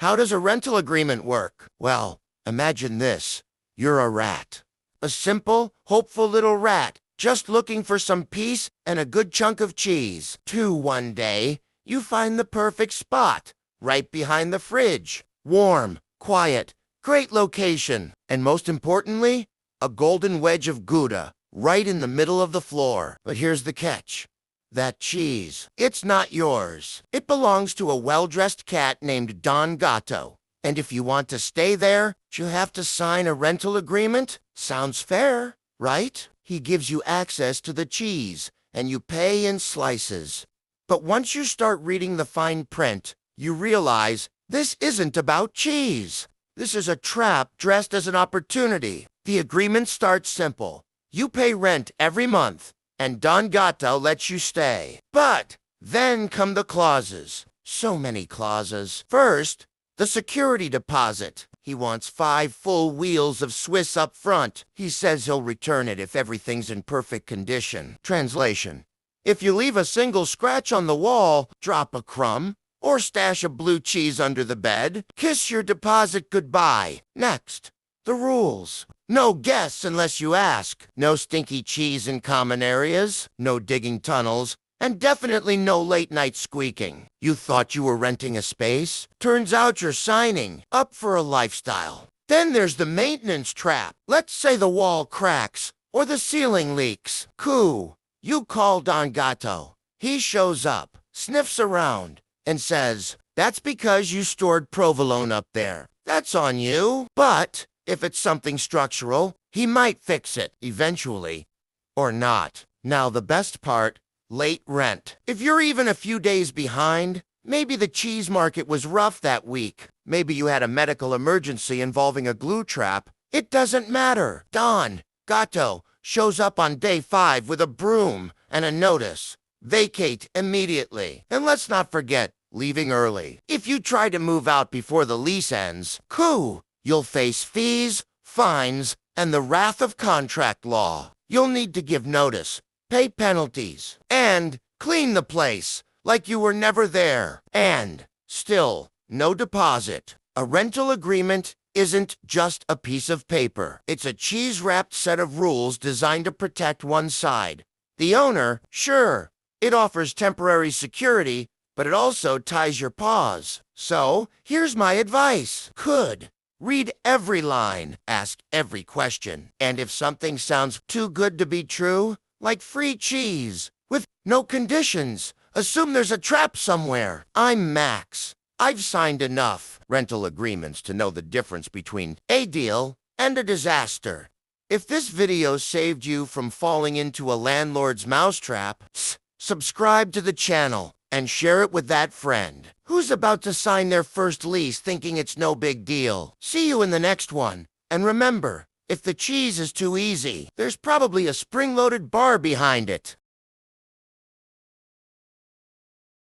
How does a rental agreement work? Well, imagine this. You're a rat. A simple, hopeful little rat, just looking for some peace and a good chunk of cheese. One day, you find the perfect spot, right behind the fridge. Warm, quiet, great location, and most importantly, a golden wedge of Gouda, right in the middle of the floor. But here's the catch. That cheese, it's not yours. It belongs to a well-dressed cat named Don Gatto. And if you want to stay there, you have to sign a rental agreement. Sounds fair, right? He gives you access to the cheese, and you pay in slices. But once you start reading the fine print, you realize this isn't about cheese. This is a trap dressed as an opportunity. The agreement starts simple. You pay rent every month, and Don Gatto lets you stay. But then come the clauses. So many clauses. First, the security deposit. He wants 5 full wheels of Swiss up front. He says he'll return it if everything's in perfect condition. Translation: if you leave a single scratch on the wall, drop a crumb, or stash a blue cheese under the bed, kiss your deposit goodbye. Next, the rules. No guests unless you ask. No stinky cheese in common areas. No digging tunnels. And definitely no late-night squeaking. You thought you were renting a space? Turns out you're signing up for a lifestyle. Then there's the maintenance trap. Let's say the wall cracks or the ceiling leaks. Cool. You call Don Gatto. He shows up, sniffs around, and says, "That's because you stored provolone up there. That's on you." But if it's something structural, he might fix it eventually. Or not. Now the best part. Late rent. If you're even a few days behind, maybe the cheese market was rough that week. Maybe you had a medical emergency involving a glue trap. It doesn't matter. Don Gatto shows up on day 5 with a broom and a notice. Vacate immediately. And let's not forget, leaving early. If you try to move out before the lease ends, you'll face fees, fines, and the wrath of contract law. You'll need to give notice, pay penalties, and clean the place like you were never there. And still, no deposit. A rental agreement isn't just a piece of paper. It's a cheese-wrapped set of rules designed to protect one side. The owner, sure, it offers temporary security, but it also ties your paws. So, here's my advice. Read every line, ask every question, and if something sounds too good to be true, like free cheese, with no conditions, assume there's a trap somewhere. I'm Max. I've signed enough rental agreements to know the difference between a deal and a disaster. If this video saved you from falling into a landlord's mousetrap, subscribe to the channel and share it with that friend who's about to sign their first lease thinking it's no big deal. See you in the next one. And remember, if the cheese is too easy, there's probably a spring-loaded bar behind it.